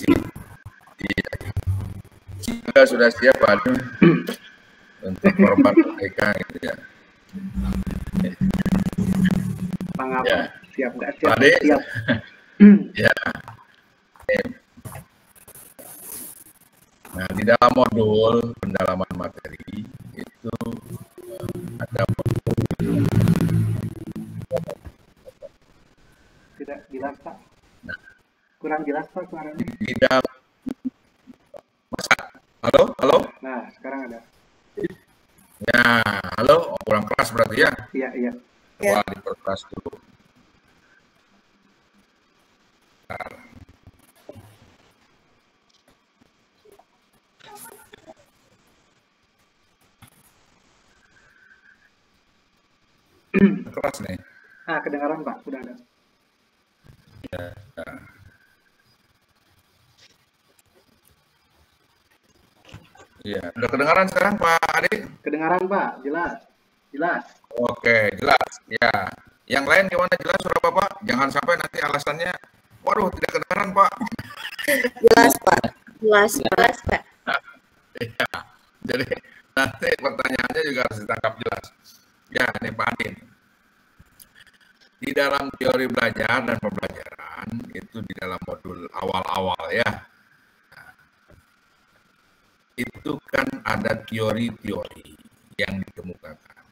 diskusi. Iya. Kita sudah siap Pak untuk korban mereka gitu ya. Mengapa? Ya. Siap nggak siap? Pak Siap. Ya. Nah, di dalam modul pendalaman materi itu ada Tidak jelas Pak. Kurang jelas Pak suaranya. di dalam halo? Nah, sekarang ada. Ya, halo, kurang keras berarti ya? Iya. Coba diperkeras dulu. Keras nih. Ah, kedengaran Pak, sudah ada. Ya. Iya, udah kedengaran sekarang Pak Adi? Kedengaran Pak, jelas. Oke, jelas. Ya. Yang lain gimana, jelas suara Bapak? Jangan sampai nanti alasannya, waduh tidak kedengaran Pak. Jelas Pak. Ya. Jadi nanti pertanyaannya juga harus ditangkap jelas. Ya, ini Pak Adin. Di dalam teori belajar dan pembelajaran itu di dalam modul awal-awal ya. Itu kan ada teori-teori yang dikemukakan.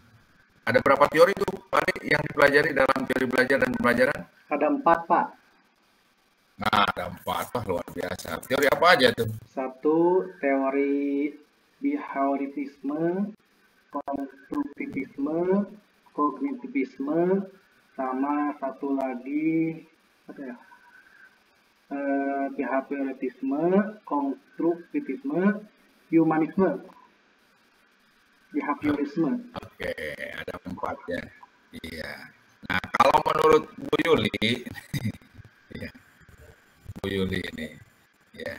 Ada berapa teori itu Pak Adi yang dipelajari dalam teori belajar dan pembelajaran? Ada 4 Pak. Nah, ada 4, wah luar biasa. Teori apa aja tuh? 1, teori behaviorisme, konstruktivisme, kognitivisme, sama satu lagi apa ya? Behaviorisme, konstruktivisme, humanisme. Behaviorisme. Oke, ada 4 ya. Iya. Nah, kalau menurut Bu Yuli, ya, Bu Yuli ini, ya,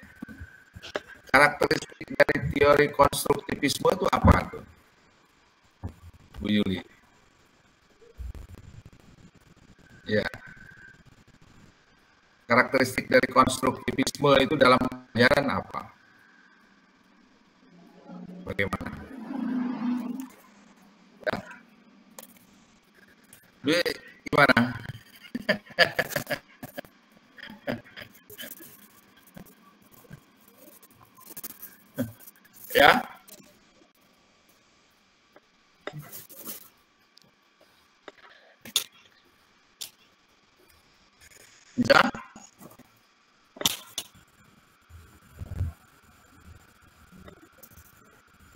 karakteristik dari teori konstruktivisme itu apa tuh, Bu Yuli? Ya, karakteristik dari konstruktivisme itu dalam pelajaran apa? Bagaimana? Ya. Bu, gimana? Ya? Bisa?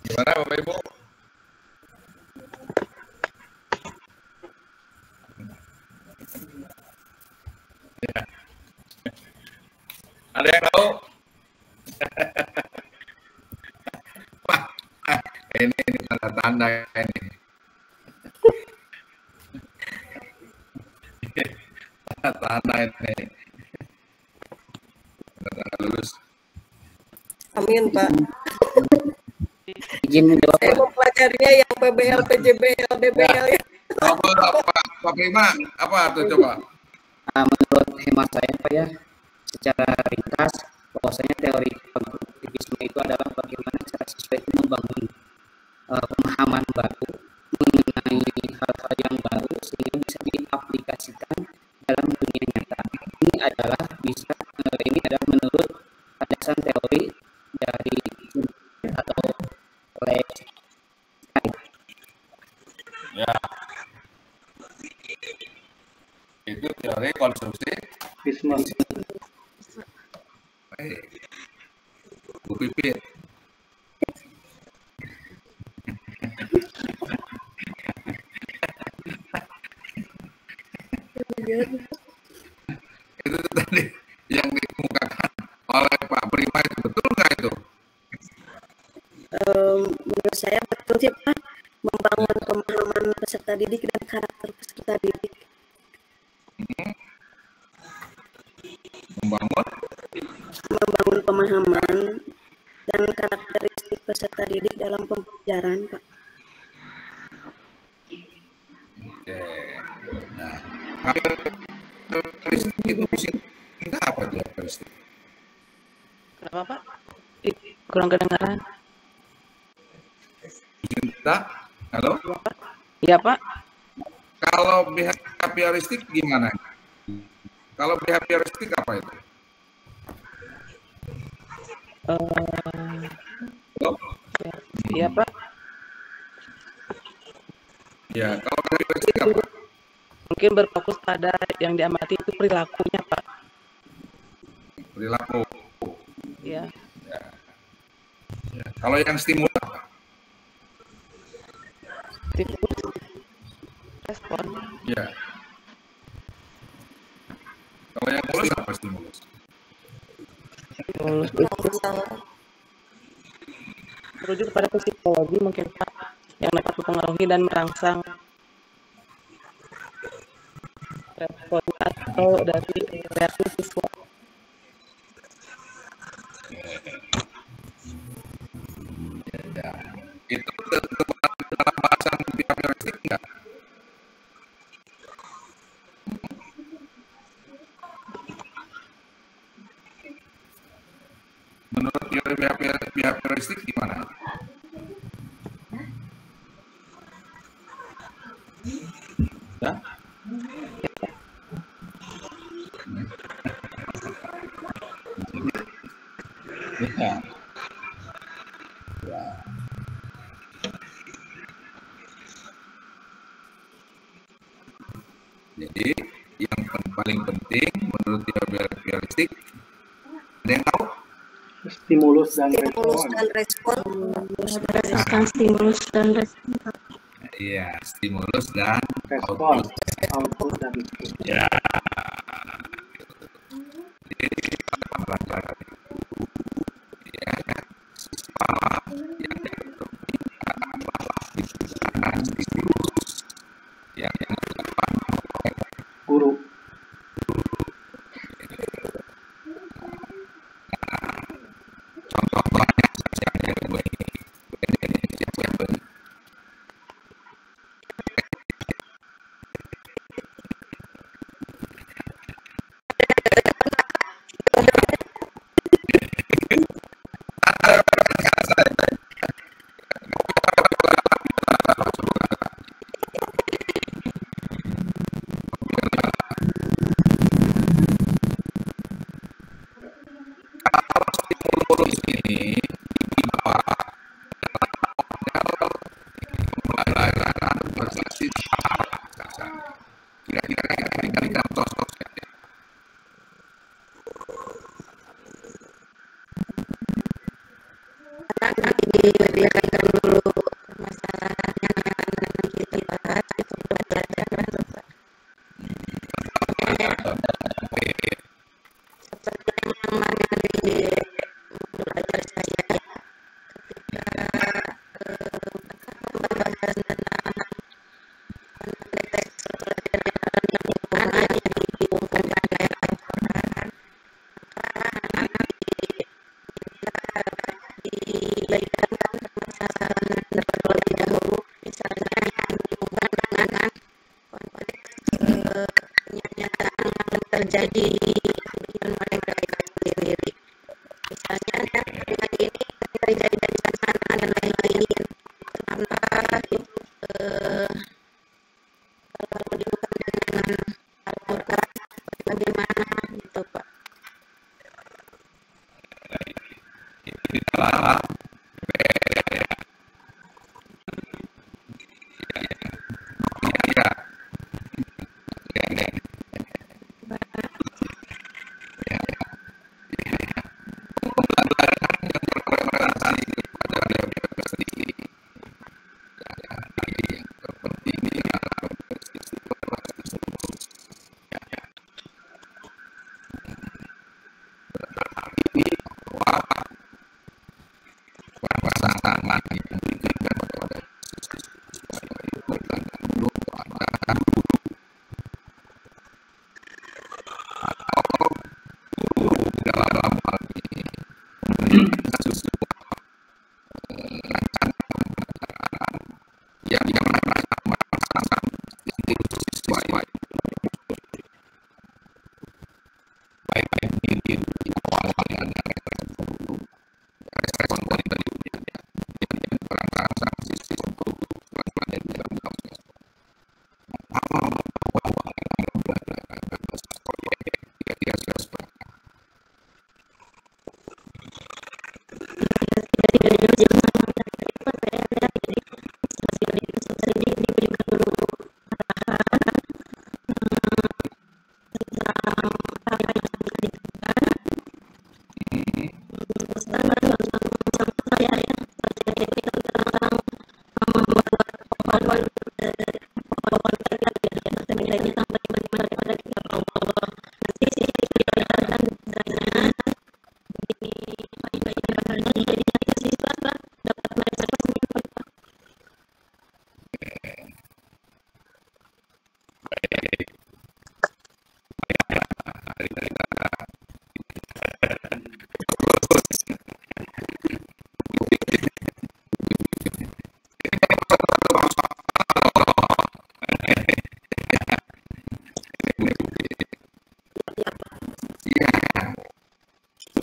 Gimana Bapak Ibu? Ya. Ada yang tahu? Wah, ini tanda-tanda ini. Tanda-tanda ini. Tanda lulus. Amin Pak. Izin menjawab. Saya mempelajarinya yang PBL, PJBL, DBL ya. Pak Prima, apa tuh coba? Menurut hemat saya Pak ya, secara ringkas bahwasanya teori konstruktivisme itu adalah bagaimana cara siswa itu membangun pemahaman baru mengenai hal-hal yang baru sehingga bisa diaplikasikan dalam dunia nyata. Ini adalah menurut landasan teori dari atau Leibniz. Ya. Itu teori konstruktivisme. Baik. Bu Pipit. Itu tadi yang dikemukakan oleh Pak Prima itu betul nggak itu? Menurut saya betul sih Pak, membangun pemahaman peserta didik dan karakter peserta didik. Membangun pemahaman dan karakteristik peserta didik dalam pembelajaran Pak. Oke. Nah, karakteristik itu kita apa tuh karakteristik? Apa Pak? Kurang kedengaran. Cinta, halo? Iya Pak. Kalau behavioristik gimana? Kalau behavioristik apa itu? Halo? Iya Pak. Ya, kalau behavioristik apa? Mungkin berfokus pada yang diamati itu perilakunya Pak. Perilaku. Iya. Ya. Ya. Kalau yang stimulus apa? Stimulus respon. Ya. Kalau yang mulus apa stimulus? Stimulus itu merujuk pada psikologi mungkin Pak, yang dapat mempengaruhi dan merangsang respon atau dari reaksi siswa. Ya. Itu dalam bahasan behavioristik enggak? Menurut teori behavioristik gimana? Ya? Ya. Ya. Jadi yang paling penting menurut teori behavioristik, ada yang tahu? Stimulus dan respon. Stimulus dan respon. Iya, stimulus dan respon, output. output dan respon. Ya. Jadi pelajaran itu ya siswa yang adalah stimulus yang dilakukan oleh Guru. contoh-contohnya seperti yang gue ini. Stimulus ini dibawa dalam pembelajaran berbasis kira-kira contoh Diberikan dulu permasalahan yang akan kita bahas itu pelajaran seperti yang mana di belajar saya ketika pembahasan tentang konteks pelajaran yang lingkungan yang dihubungkan dengan daerah peran diberikan permasalahan terlebih dahulu, misalnya yang dihubungkan dengan konteks kenyataan yang terjadi di kehidupan mereka sendiri. Misalnya dengan ini terjadi dari sana dan lain-lain. Karena itu kalau dihubungkan dengan Al-Quran, bagaimana gitu Pak? di dalam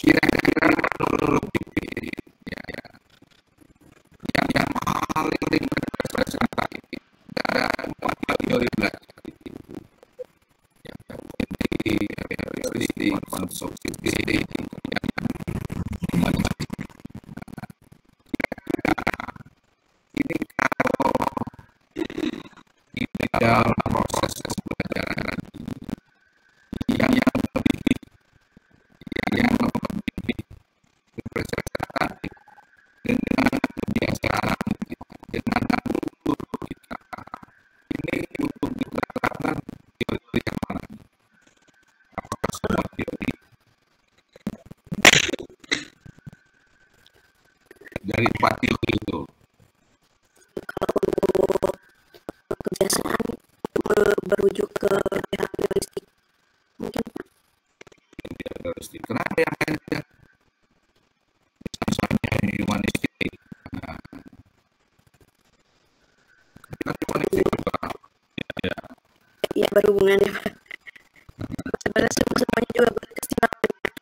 kira-kira menurut ya, yang paling berprestasi dalam teori belajar yang teori konstruksi ini kalau di dalam proses pembelajaran yang lebih berprestasi dengan kebiasaan dengan kultur kita ini untuk diterapkan teori yang mana? Apakah semua teori dari 4 teori itu? Kalau untuk kebiasaan merujuk ke behavioristik mungkin Pak. Behavioristik. Kenapa yang lain ya? Misalnya humanistik. Nah, kan humanistik juga ya. Ya berhubungan ya Pak. Sebenarnya semuanya juga berkesinambungan.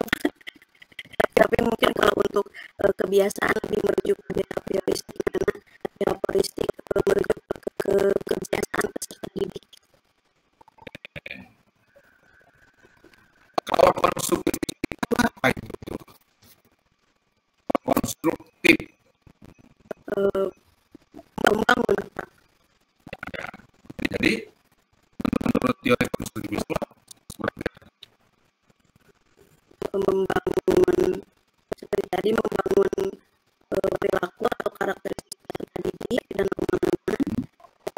Tapi mungkin kalau untuk kebiasaan lebih merujuk ke behavioristik karena behavioristik merujuk ke kebiasaan peserta didik. Kalau konstruktif itu apa itu? Konstruktif. Membangun Pak. Ya. Jadi menurut teori konstruktivisme seperti membangun seperti tadi membangun perilaku atau karakteristik peserta didik dan pemahaman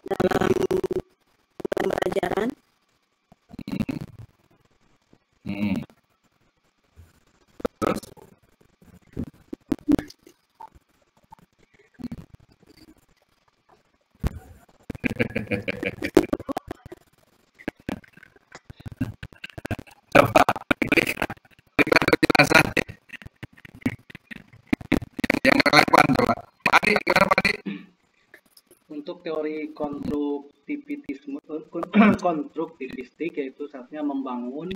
dalam pembelajaran. Terus coba berikan penjelasannya yang relevan coba. Pak Adi, gimana Pak Adi? Untuk teori konstruktivistik yaitu saatnya membangun.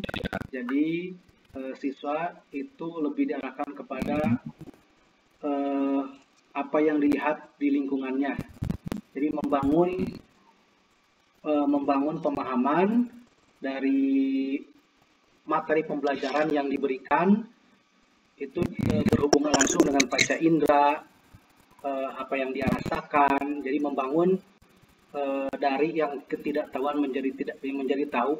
Jadi siswa itu lebih diarahkan kepada apa yang dilihat di lingkungannya. Jadi membangun pemahaman dari materi pembelajaran yang diberikan itu berhubungan langsung dengan panca indera, apa yang dia rasakan. Jadi membangun dari yang ketidaktahuan menjadi tahu.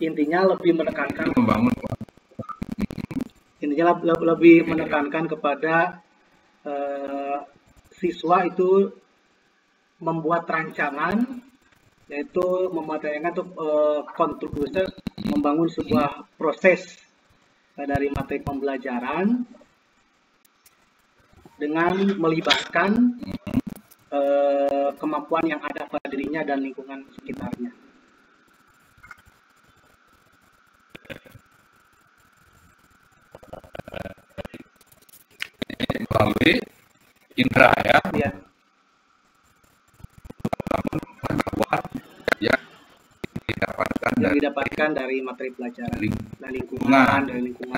Intinya lebih menekankan lebih menekankan kepada siswa itu membuat rancangan, yaitu mematerikan untuk kontribusi membangun sebuah proses dari materi pembelajaran dengan melibatkan kemampuan yang ada pada dirinya dan lingkungan sekitarnya. Melalui indera ya. Ya. Yang didapatkan dari materi pelajaran dan lingkungan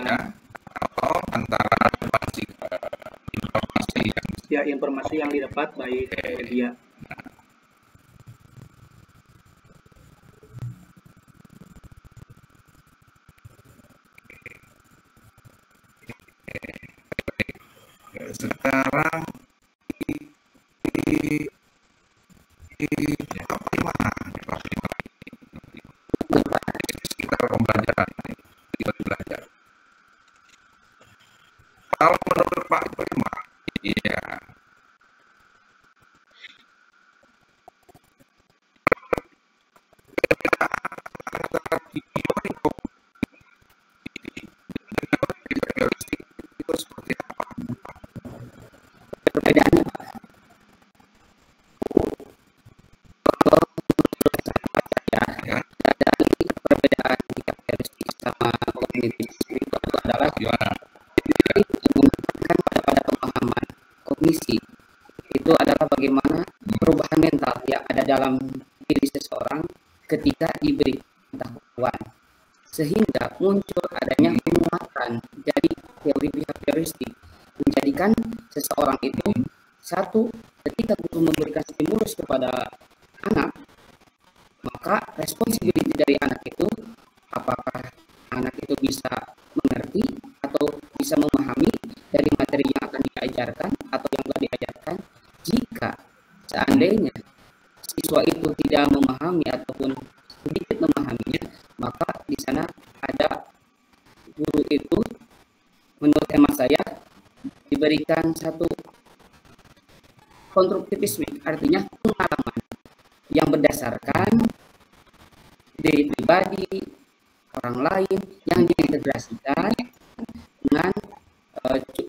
ya. Atau antara informasi yang didapat baik media. Sekarang di sekitar pembelajaran belajar. Kalau menurut Pak Prima, iya. Itu seperti apa? Perbedaannya ya, dari perbedaan karakteristik sama kognitif itu adalah menunjukkan pada pemahaman. Kognisi itu adalah bagaimana perubahan mental yang ada dalam diri seseorang ketika diberi pengetahuan, sehingga muncul adanya penguatan dari teori behavioristik, menjadikan seseorang itu satu, ketika guru memberikan stimulus kepada anak, maka responsibility dari anak itu, apakah anak itu bisa mengerti atau bisa memahami dari materi yang akan diajarkan atau yang telah diajarkan. Jika seandainya siswa itu tidak memahami ataupun sedikit memahaminya, maka di sana ada guru itu, menurut hemat saya, diberikan satu konstruktivisme, artinya pengalaman yang berdasarkan diri pribadi, orang lain yang diintegrasikan dengan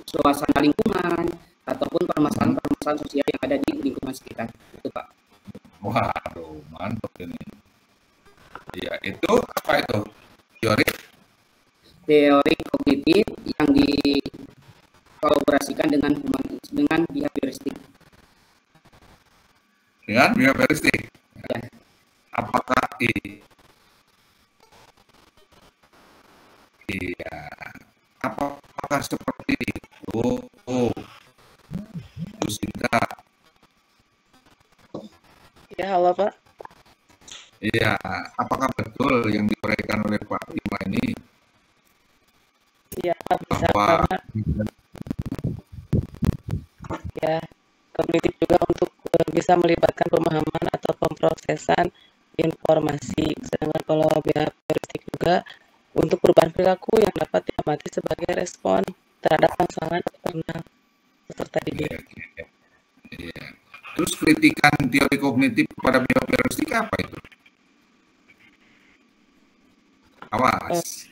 suasana lingkungan ataupun permasalahan-permasalahan sosial yang ada di lingkungan sekitar. Itu Pak. Waduh, mantap ini. Ya, itu apa itu? Teori kognitif yang dikolaborasikan dengan behavioristik. Dengan behavioristik. Ya. Apakah iya, apakah seperti itu? Sudah. Ya, halo Pak. Iya, apakah betul yang diuraikan oleh Pak Bima ini? Iya, bisa Bahwa ya kognitif juga untuk bisa melibatkan pemahaman atau pemrosesan informasi. Sedangkan kalau behavioristik juga untuk perubahan perilaku yang dapat diamati sebagai respon terhadap pasangan eksternal peserta didik. Iya. Terus kritikan teori kognitif kepada behavioristik apa itu? Awas.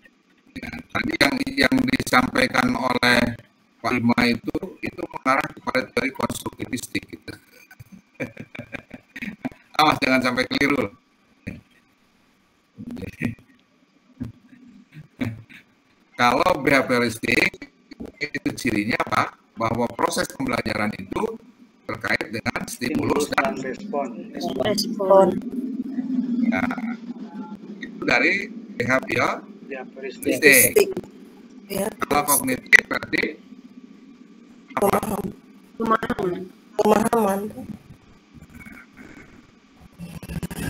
Ya, tadi yang disampaikan oleh Pak Bima itu mengarah kepada teori konstruktivistik gitu. Awas jangan sampai keliru. Kalau behavioristik itu cirinya apa? Bahwa proses pembelajaran itu terkait dengan stimulus dan respon. Nah, itu dari behavioristik. Ya, Kalau kognitif berarti pemahaman.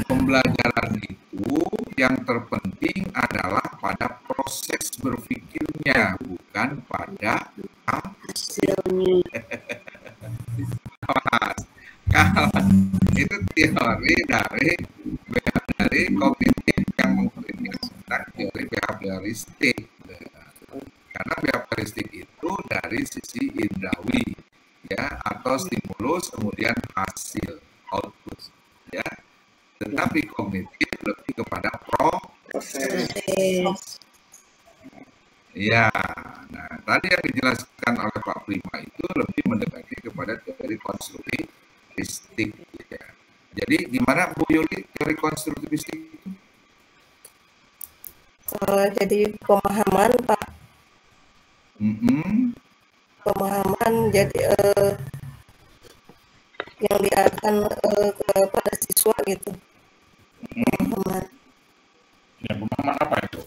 Pembelajaran itu yang terpenting adalah pada proses berpikirnya, bukan pada Hasilnya. Kalau itu teori dari kognitif yang mengkritik tentang teori behavioristik. Karena behavioristik itu dari sisi indrawi, ya, atau stimulus kemudian hasil output, ya. Tetapi kognitif lebih kepada proses. Ya, nah tadi yang dijelaskan oleh Pak Prima itu lebih mendekati kepada teori konstruktivistik. Ya. Jadi gimana Bu Yuli teori konstruktivistik itu? Jadi pemahaman Pak. Pemahaman jadi yang diarahkan kepada siswa gitu. Pemahaman. Ya, pemahaman apa itu?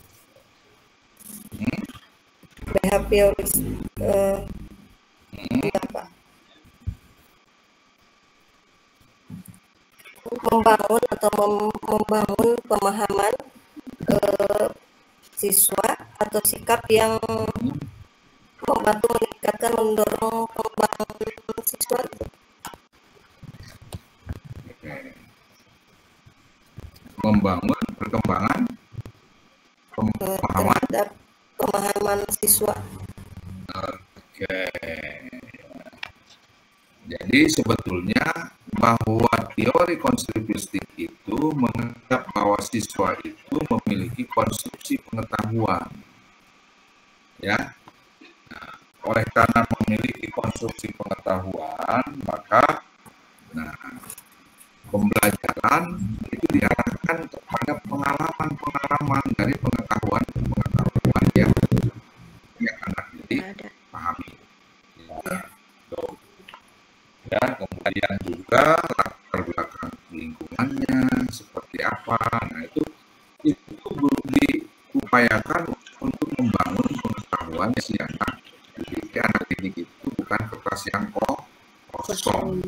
Behavioris ya, Pak. Membangun atau membangun pemahaman siswa atau sikap yang membantu meningkatkan, mendorong pengembangan siswa. Membangun perkembangan pemahaman terhadap pemahaman siswa. Oke. Jadi sebetulnya bahwa teori konstruktivistik itu menganggap bahwa siswa itu memiliki konstruksi pengetahuan, ya. Nah, oleh karena memiliki konstruksi pengetahuan, maka pembelajaran itu diarahkan kepada pengalaman dari pengetahuan yang anak didik pahami. Ya, kemudian juga latar belakang lingkungannya seperti apa. Nah, itu itu diupayakan untuk membangun pengetahuan si anak. Jadi anak didik itu bukan kertas yang kosong.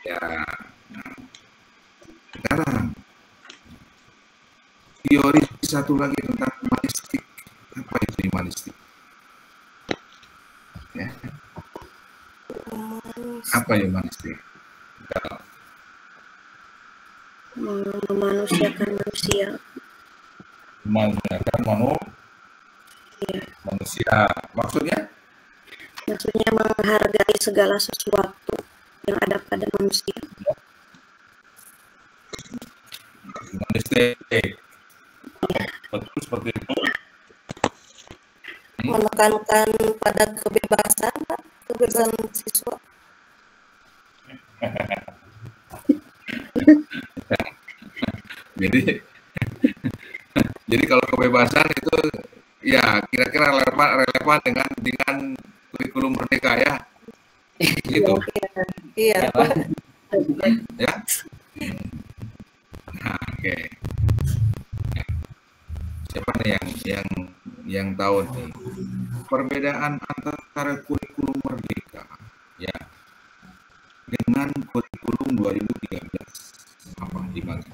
Ya, nah, sekarang teori satu lagi tentang humanistik. Apa itu humanistik? Ya. Apa humanistik? Memanusiakan manusia. Memanusiakan manusia. Maksudnya Menghargai segala sesuatu yang ada pada manusia. Humanistik. Betul seperti itu. Menekankan pada kebebasan, Pak. Kebebasan siswa. Jadi kalau kebebasan itu ya kira-kira relevan dengan kurikulum merdeka ya. Gitu. Iya. Ya. Nah, oke. Siapa nih yang tahu nih perbedaan antara kurikulum merdeka ya dengan kurikulum 2013 apa gimana?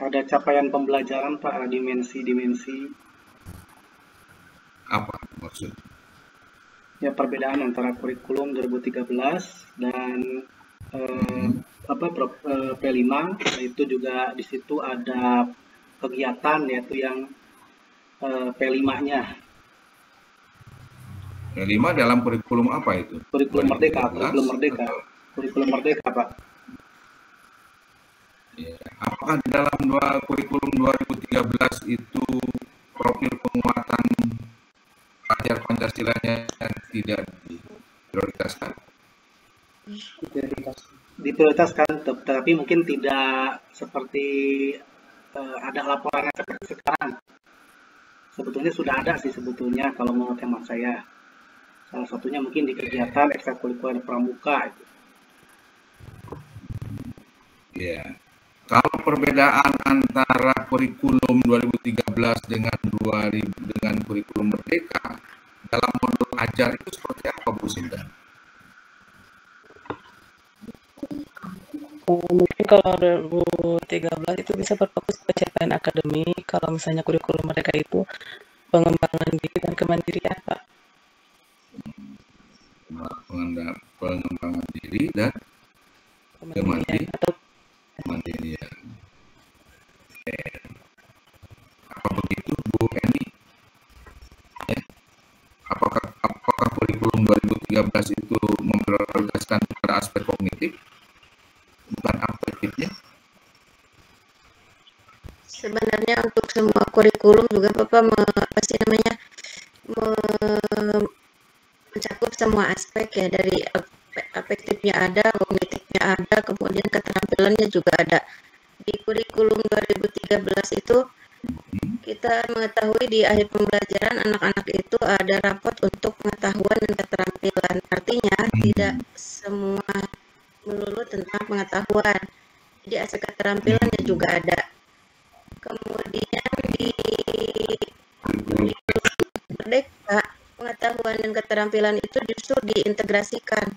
Ada capaian pembelajaran Pak, dimensi-dimensi. Apa maksud? Ya, perbedaan antara kurikulum 2013 dan P5 itu juga di situ ada kegiatan yaitu yang P5-nya. P5 dalam kurikulum apa itu? Kurikulum merdeka, kurikulum merdeka Pak. Ya. Apakah di dalam kurikulum 2013 itu profil penguatan pelajar Pancasilanya tidak diprioritaskan? Diprioritaskan, tetapi mungkin tidak seperti ada laporannya seperti sekarang. Sebetulnya sudah ada sih sebetulnya kalau menurut hemat saya. Salah satunya mungkin di kegiatan ekstrakurikuler pramuka itu. Ya. Kalau perbedaan antara kurikulum 2013 dengan kurikulum merdeka dalam modul ajar itu seperti apa Bu Sinta? Mungkin kalau 2013 itu bisa berfokus pencapaian akademik, kalau misalnya kurikulum mereka itu pengembangan diri dan kemandirian, Pak. Pengembangan diri dan kemandirian. Apa begitu Bu Eni? Ya. Apakah kurikulum 2013 itu memprioritaskan pada aspek kognitif, bukan afektifnya? Sebenarnya untuk semua kurikulum juga Bapak mencakup semua aspek ya, dari afektifnya ada, kognitifnya ada, kemudian keterampilannya juga ada. Di kurikulum 2013 itu kita mengetahui di akhir pembelajaran anak-anak itu ada rapot untuk pengetahuan dan keterampilan. Artinya tidak semua melulu tentang pengetahuan. Jadi aspek keterampilannya juga ada. Kemudian di merdeka, pengetahuan dan keterampilan itu justru diintegrasikan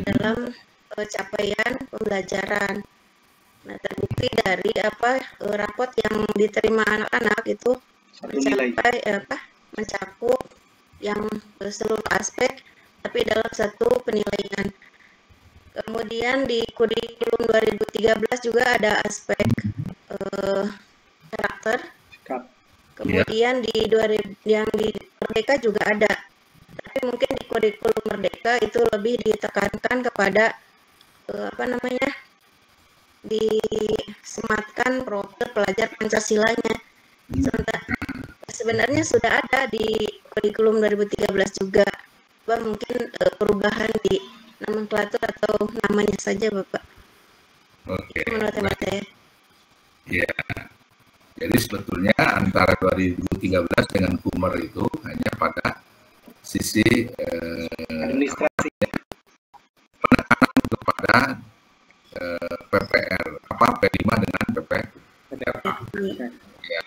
dalam capaian pembelajaran. Nah, terbukti dari rapot yang diterima anak-anak itu mencakup yang seluruh aspek, tapi dalam satu penilaian. Kemudian di kurikulum 2013 juga ada aspek karakter. Kemudian yang di Merdeka juga ada. Tapi mungkin di kurikulum Merdeka itu lebih ditekankan kepada disematkan profil pelajar Pancasilanya. Sebenarnya sudah ada di kurikulum 2013 juga. Mungkin perubahan di nomenklatur atau namanya saja Bapak. Oke. Menurut hemat saya. Ya. Jadi sebetulnya antara 2013 dengan Kumer itu hanya pada sisi administrasi, penekanan kepada PPR P5 dengan PPRA. Ya,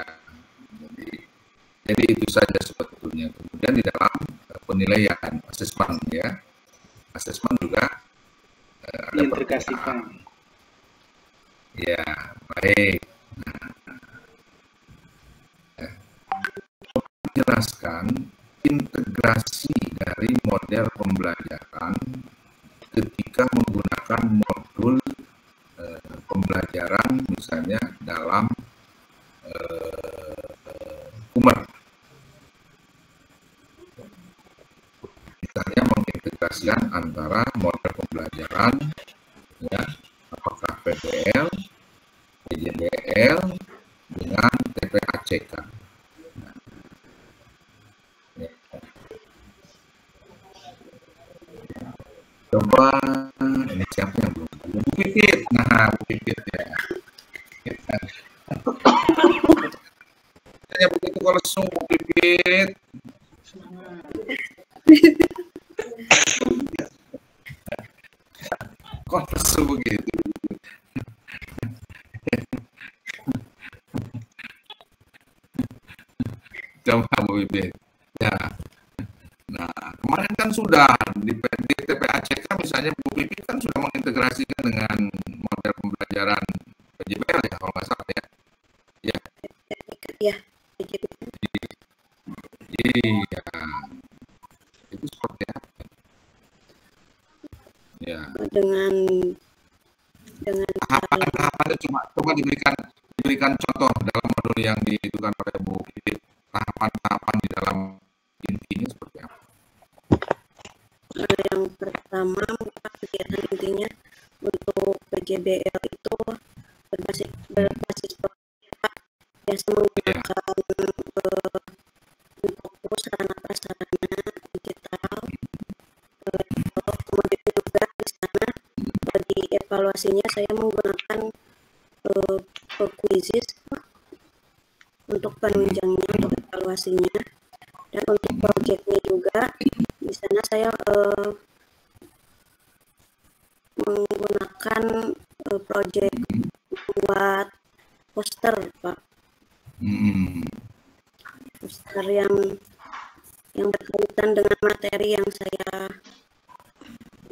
jadi itu saja sebetulnya. Kemudian di dalam penilaian asesmen ya, asesmen juga ada diintegrasikan. Ya, baik. Nah, menjelaskan integrasi dari model pembelajaran ketika menggunakan modul pembelajaran misalnya dalam Kummer. Misalnya mengintegrasikan antara model pembelajaran ya, apakah PBL, PJBL dengan TPACK. Ya. Coba ini siapa yang belum? Bu Pipit. Nah, Bu Pipit ya. Tanya begitu kalau semua Bu Pipit. Kok lesu begitu? Coba Bu Pipit. Ya. Nah, kemarin kan sudah di TPACK misalnya Bu Pipit kan sudah mengintegrasikan dengan model pembelajaran PJBL ya kalau nggak salah ya. Ya. Ya. Iya. Itu seperti apa? Ya. Dengan tahapan-tahapannya coba diberikan contoh dalam modul yang diitukan oleh Bu Pipit. Tahapan-tahapan di dalam intinya seperti apa? Yang pertama kegiatan intinya untuk PJBL itu berbasis biasa menggunakan untuk sarana prasarana digital. Kemudian juga di sana bagi evaluasinya saya menggunakan quizzes untuk penunjangnya, untuk evaluasinya, dan untuk proyeknya juga di sana saya menggunakan proyek buat poster, Pak. Poster yang berkaitan dengan materi yang saya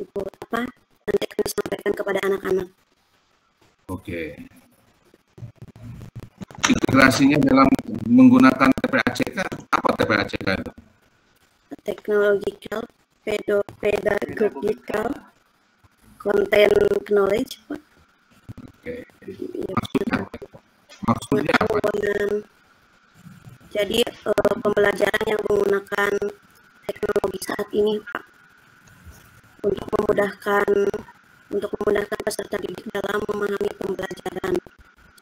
itu nanti akan disampaikan kepada anak-anak. Oke. Integrasinya dalam menggunakan TPACK, apa TPACK itu? Technological, pedagogical, content knowledge, Pak. Oke. Maksudnya apa? Jadi pembelajaran yang menggunakan teknologi saat ini, Pak, untuk memudahkan peserta didik dalam memahami pembelajaran.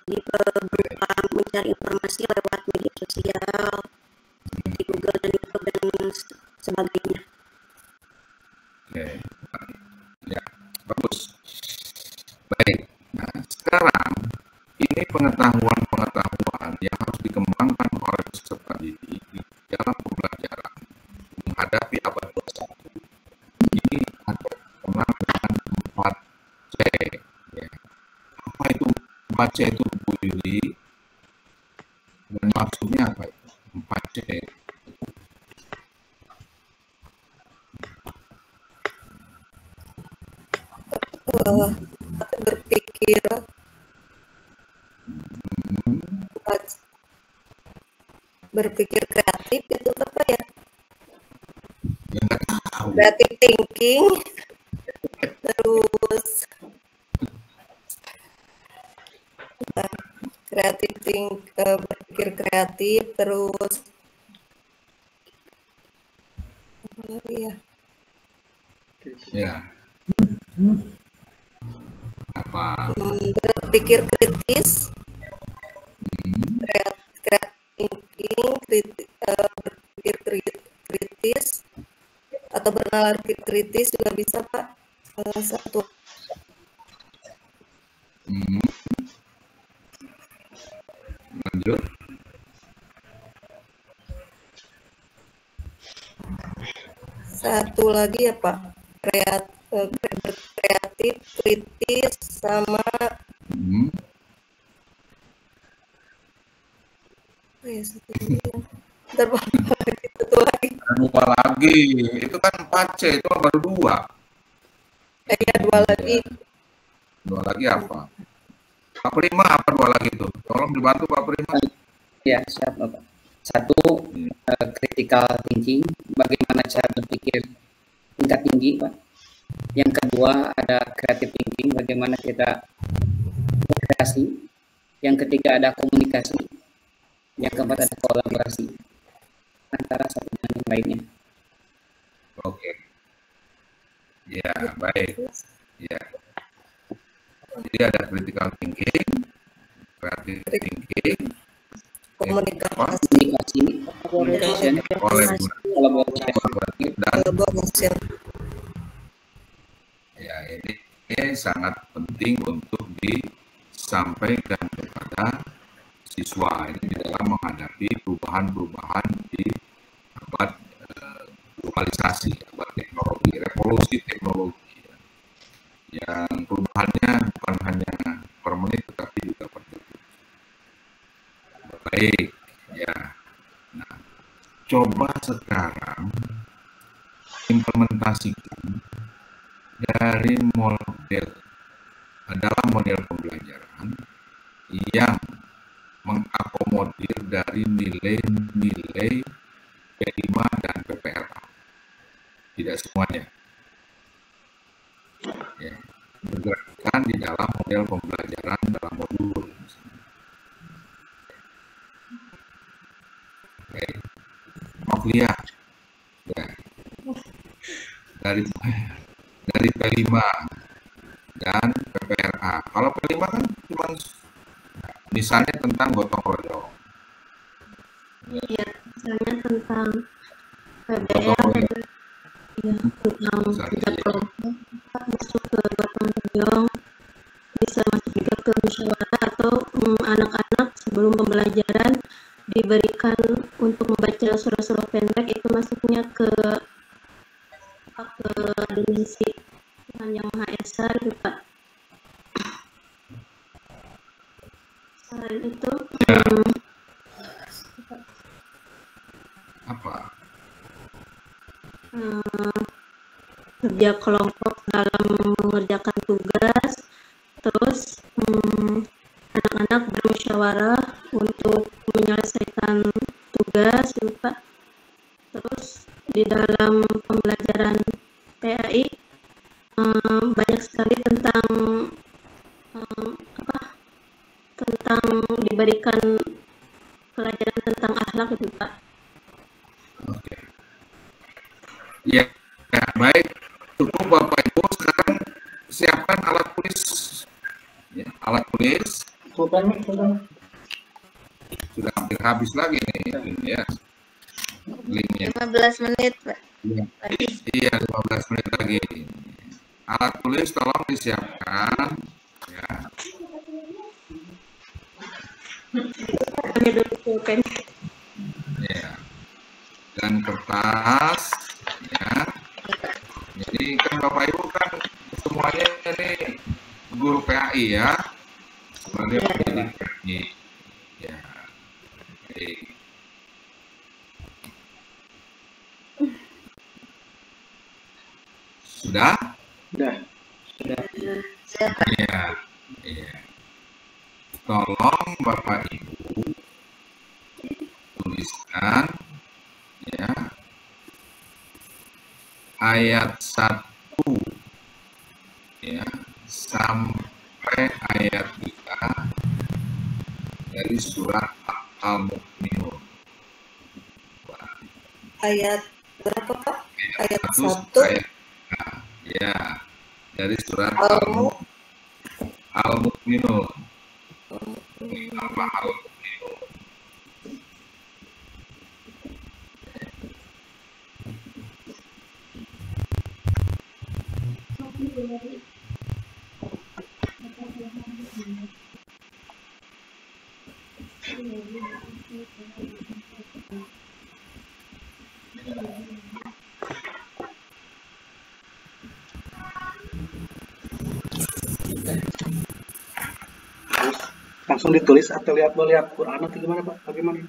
Jadi berupa mencari informasi lewat media sosial, di Google dan YouTube dan sebagainya. Oke, ya bagus. Baik. Nah, sekarang ini pengetahuan yang harus dikembangkan oleh peserta didik di dalam pembelajaran menghadapi abad 21. Ini ada kenal dengan 4C. Ya. Apa itu 4C itu, Bu Yuli? Dan maksudnya apa itu 4C? Berpikir kreatif itu apa ya? Creative thinking, terus berpikir kreatif, terus apa lagi ya? Ya. Apa? Berpikir kritis, berpikir kritis atau bernalar kritis juga bisa, Pak. Satu. Lanjut. Satu lagi ya, Pak. kreatif, kritis, sama satu lagi ya. Bentar, Pak. Satu lagi. Ada 2 lagi. Itu kan 4C, itu baru 2. Iya, 2 lagi. 2 lagi apa? Pak Prima apa 2 lagi itu? Tolong dibantu Pak Prima. Ya, siap Bapak. 1, critical thinking, bagaimana cara berpikir tingkat tinggi, Pak. Yang kedua ada creative thinking, bagaimana kita berkreasi. Yang ketiga ada komunikasi. Yang keempat ada kolaborasi antara satu dengan yang lainnya. Oke. Ya, baik. Ya. Jadi ada critical thinking, creative thinking, komunikasi, kolaborasi, dan kolaborasi. Ya, ini sangat penting untuk disampaikan kepada siswa ini di dalam menghadapi perubahan-perubahan di abad globalisasi, abad teknologi, revolusi teknologi. Yang perubahannya bukan hanya per menit tetapi juga per detik. Baik, ya. Nah, coba sekarang implementasikan dari model dalam model pembelajaran yang mengakomodir dari nilai-nilai P5 dan PPLA. Tidak semuanya. Ya, bergerakkan di dalam model pembelajaran dalam modul. Oke. Noklia. Ya. Dari P5 dan PPRA. Kalau P5 kan cuma misalnya tentang gotong royong. Iya, misalnya tentang PBR, ya, tentang kerja kelompok, masuk ke gotong royong, bisa masuk juga ke musyawarah atau anak-anak sebelum pembelajaran diberikan untuk membaca surah-surah pendek, itu masuknya ke dimensi Tuhan Yang Maha Esa itu, Pak. Selain itu Apa? Kerja kelompok dalam mengerjakan tugas, terus anak-anak bermusyawarah untuk menyelesaikan tugas itu, Pak. Terus di dalam pembelajaran PAI banyak sekali tentang tentang diberikan pelajaran tentang akhlak itu, Pak. Oke. Ya, baik. Cukup Bapak Ibu, sekarang siapkan alat tulis. Ya, alat tulis. Sudah hampir habis lagi nih, ya. Linknya. 15 menit, Pak. Iya, 15 menit lagi. Alat tulis tolong disiapkan. Ya. Ya. Dan kertas, ya. Jadi kan Bapak Ibu kan semuanya ini guru PAI ya, sebagai pendidik PAI. Ya. Baik. Sudah? Sudah. Iya. Iya. Tolong Bapak Ibu tuliskan ya ayat 1 ya sampai ayat 3 dari surat Al-Mu'minun. Ayat berapa, Pak? Ayat 1. Ya, dari surat Al-Mu'minun. Al-Mu'minun. Terus langsung ditulis atau lihat Quran atau gimana Pak? Bagaimana?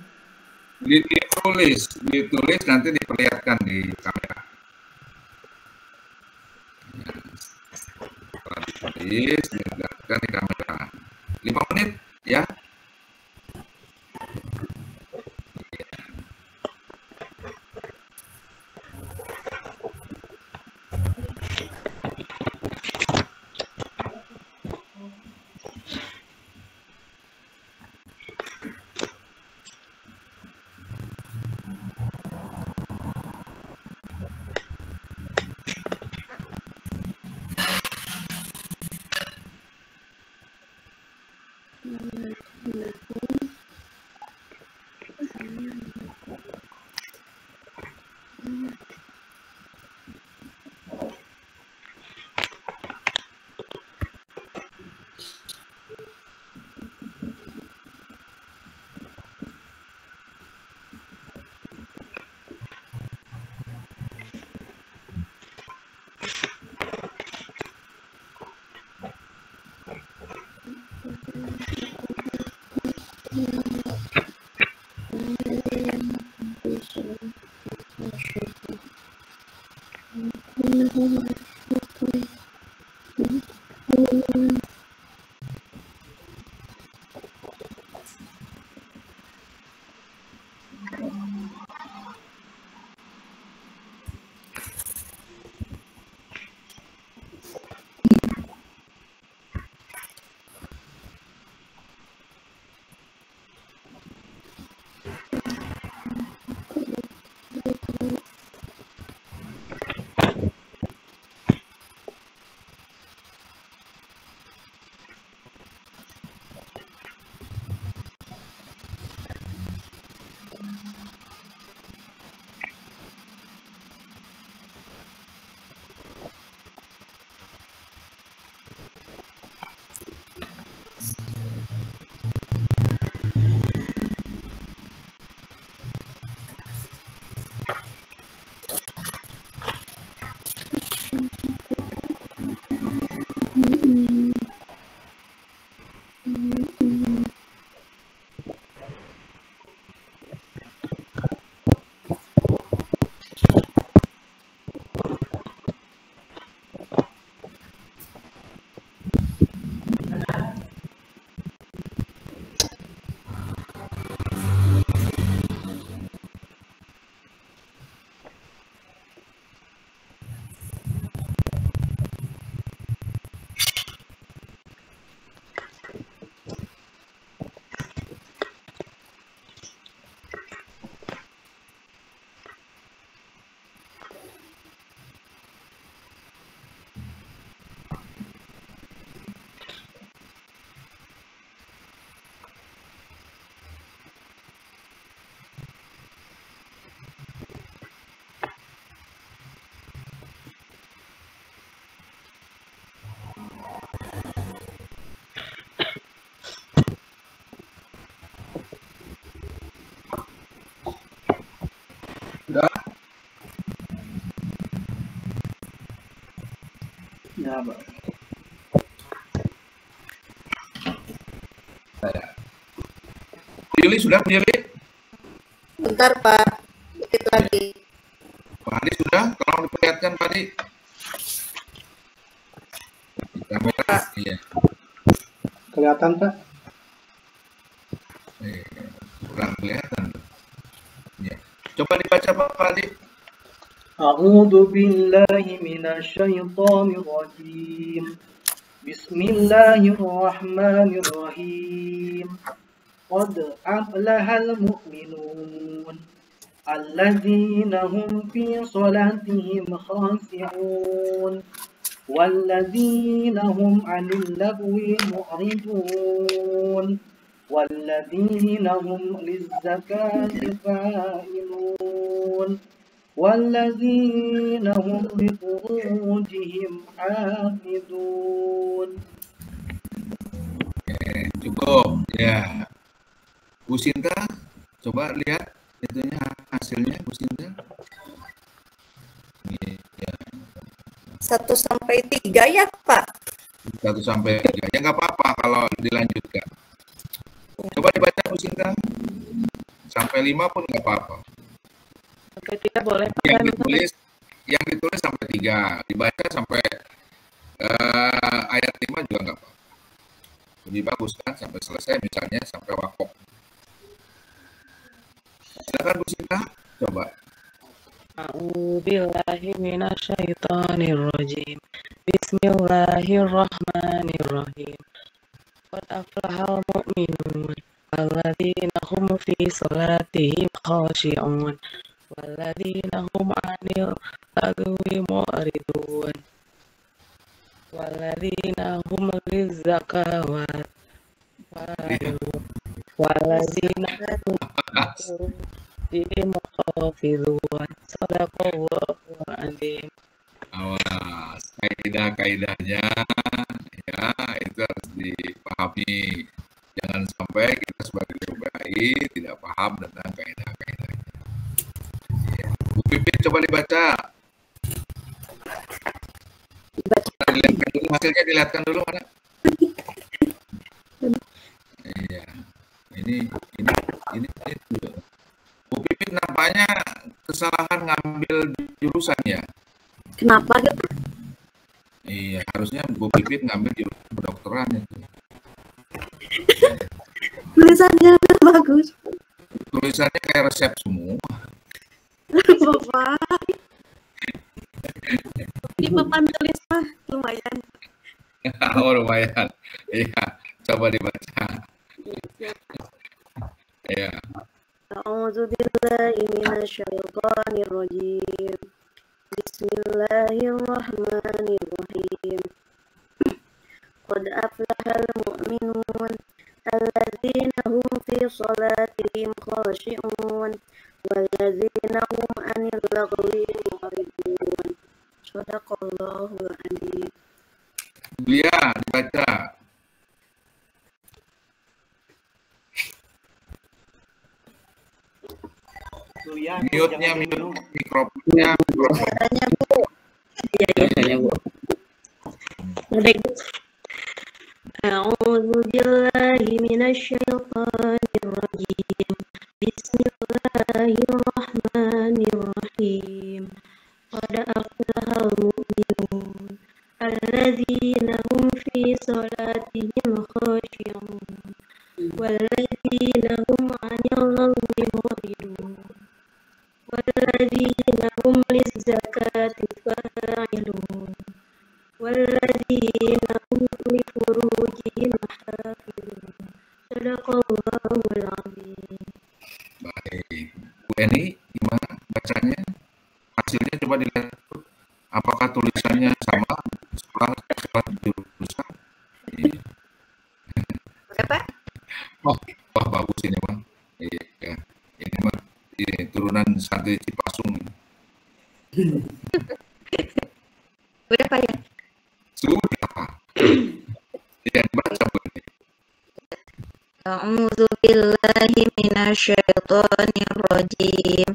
Ditulis nanti diperlihatkan di kamera. Setelah ditulis, diperlihatkan di kamera. 5 menit ya. Sudah? Ya, Pak. Saya. Yuli sudah, Yuli? Bentar Pak, dikit lagi. Pak Adi sudah? Tolong diperlihatkan Pak Adi. Di kamera, iya. Kelihatan Pak? Kurang kelihatan. Ya. Coba dibaca Pak Adi. A'udzu billahi minasyaitonir rajim. Bismillahirrahmanirrahim. Qad aflahal mu'minun alladzina hum fi salatihim khashi'un walladzina hum 'anil lagwi mu'ridun walladzina hum lizzakati fa'ilun walladzina hum lifurujihim hafidun. Cukup ya. Bu Sinta, coba lihat itunya hasilnya Bu Sinta. Ya. 1 sampai 3 ya Pak? 1 sampai 3. Ya nggak apa-apa kalau dilanjutkan. Coba dibaca Bu Sinta. Sampai 5 pun nggak apa-apa. Sampai 3 boleh Pak. Yang ditulis sampai 3, dibaca sampai ayat 5 juga nggak apa-apa. Lebih bagus kan sampai selesai, misalnya sampai wakaf. Silakan Bu Sinta, coba. A'udzubillahi minasyaitonirrajim. Bismillahirrahmanirrahim. Qad aflahal mu'minun alladzina hum fi salatihim khashi'un walladzina hum 'anil lagwi mu'ridun walladzina hum lizzakawat walladzina hum furujihim hafizun. Shadaqallahul adzim. Awas, kaidah-kaidahnya ya itu harus dipahami. Jangan sampai kita sebagai PBI tidak paham tentang kaidah-kaidahnya. Ya. Bu Pipin coba dibaca. Dilihatkan dulu hasilnya, dilihatkan dulu mana? Iya, ini Bu Pipin nampaknya kesalahan ngambil jurusan ya. Kenapa gitu? Iya, harusnya Bu Pipit ngambil jurusan kedokteran itu. Tulisannya bagus. Tulisannya kayak resep semua. Bapak. Di papan tulis mah lumayan. Oh, lumayan. Iya, coba dibaca. Iya. A'udzubillahi minasyaitonirrajim. Bismillahirrahmanirrahim. Qad aflahal mu'minun alladzina hum fi salatihim khashi'un walladzina hum 'anil lagwi mu'ridun. Shadaqallahul adzim. Dia dibaca. Mute-nya, mikrofonnya. Suaranya Bu. Biasanya Bu. A'udzu billahi minasyaitonir rajim. Bismillahirrahmanirrahim. Qad aflahal mu'minun alladzina hum fi salatihim khashi'un walladzina hum 'anil lagwi mu'ridun walladzina hum lizzakati fa'ilun walladzina hum li furujihim hafizun. Shadaqallahul adzim. Baik. Bu Eni, gimana bacanya? Hasilnya coba dilihat. Apakah tulisannya sama? Sekolah jurusan? Iya. Berapa? Oh, wah bagus ini Bang. Iya. Ini mah turunan santri Cipasung. Berapa ya? Sudah. Iya, baca Bu Eni. A'udzu billahi minasyaitonir rajim.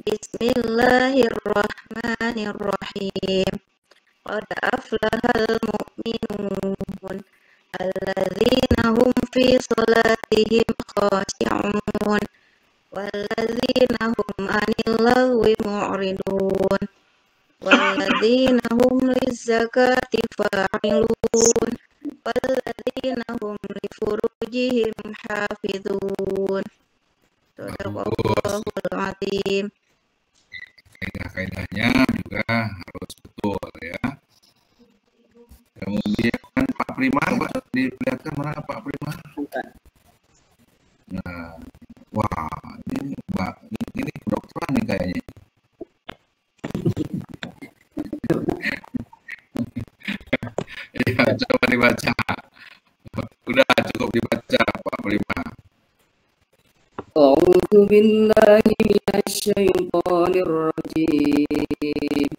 Bismillahirrahmanirrahim. Qad aflahal mu'minun alladzina hum fi salatihim khashi'un walladzina hum 'anil lagwi mu'ridun walladzina hum lizzakati fa'ilun walladzina hum li furujihim hafizun. Shadaqallahul adzim. Kaidah-kaidahnya juga harus betul ya. Kemudian Pak Prima, diperlihatkan mana Pak Prima? Nah, wah ini Mbak, ini kedokteran nih kayaknya. Iya, coba dibaca. Udah cukup dibaca Pak Prima. A'udzu billahi minasyaitonir rajim.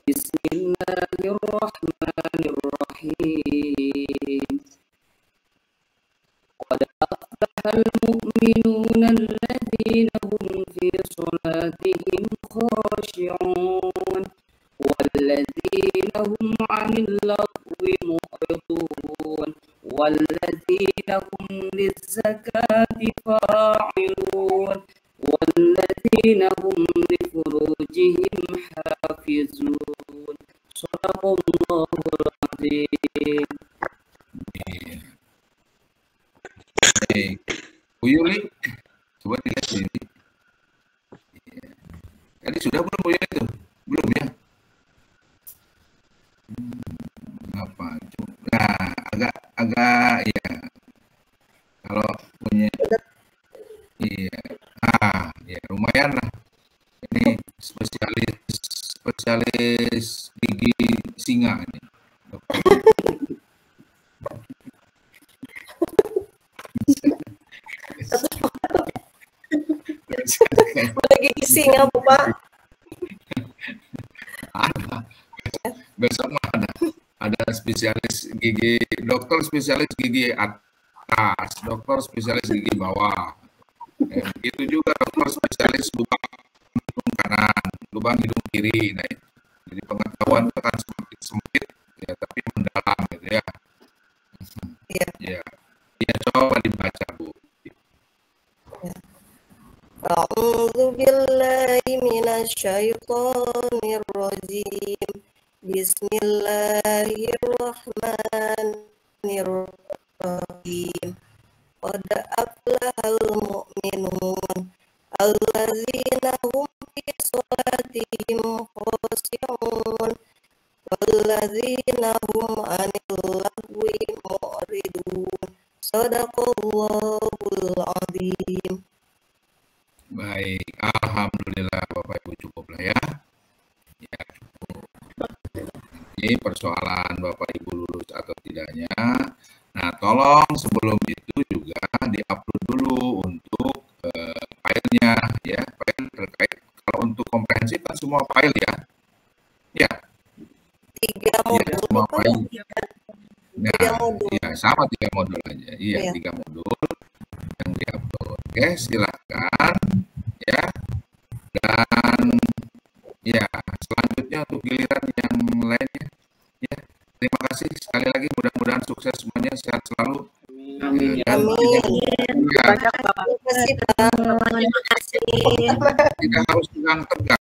Bismillahirrahmanirrahim. Qad aflahal mu'minuna alladzina hum fi salatihim khashi'un والذين هم عن اللغو معرضون والذين هم للزكاة فاعلون والذين هم لفروجهم حافظون صدق الله العظيم. Bu Yuli, coba dilihat sini. Tadi sudah belum Bu Yuli itu? Belum ya? Apa? Nah, agak ya. Kalau punya, iya. Ya lumayan lah. Ini spesialis gigi singa ini. Ada gigi singa, Pak. Besok mah ada spesialis gigi, dokter spesialis gigi atas, dokter spesialis gigi bawah. Begitu juga dokter spesialis lubang hidung kanan, lubang hidung kiri. Nah, jadi pengetahuan akan semakin sempit ya, tapi mendalam gitu ya. Iya. Ya, coba dibaca Bu. A'udzu billahi minasyaitonir rajim. Bismillahirrahmanirrahim. Qad aflahal mu'minun allazina hum fi sholatihim khashi'un wallazina hum 'anil lagwi mu'ridun. Shadaqallahul 'azim. Baik, alhamdulillah Bapak Ibu cukup lah ya. Ya cukup. Ini persoalan Bapak Ibu lulus atau tidaknya. Nah, tolong sebelum itu juga diupload dulu untuk filenya ya, file terkait. Kalau untuk komprehensif kan semua file ya. Ya. 3 modul. Ya, semua file. Nah, 3 modul. ya sama 3 modul aja. Iya, 3 modul yang diupload. Oke, silakan ya. Dan ya, selanjutnya untuk giliran yang lainnya. Ya, terima kasih sekali lagi. Mudah-mudahan sukses semuanya, sehat selalu. Amin. Dan Terima kasih, Pak. Terima kasih. tidak harus pegang tegang.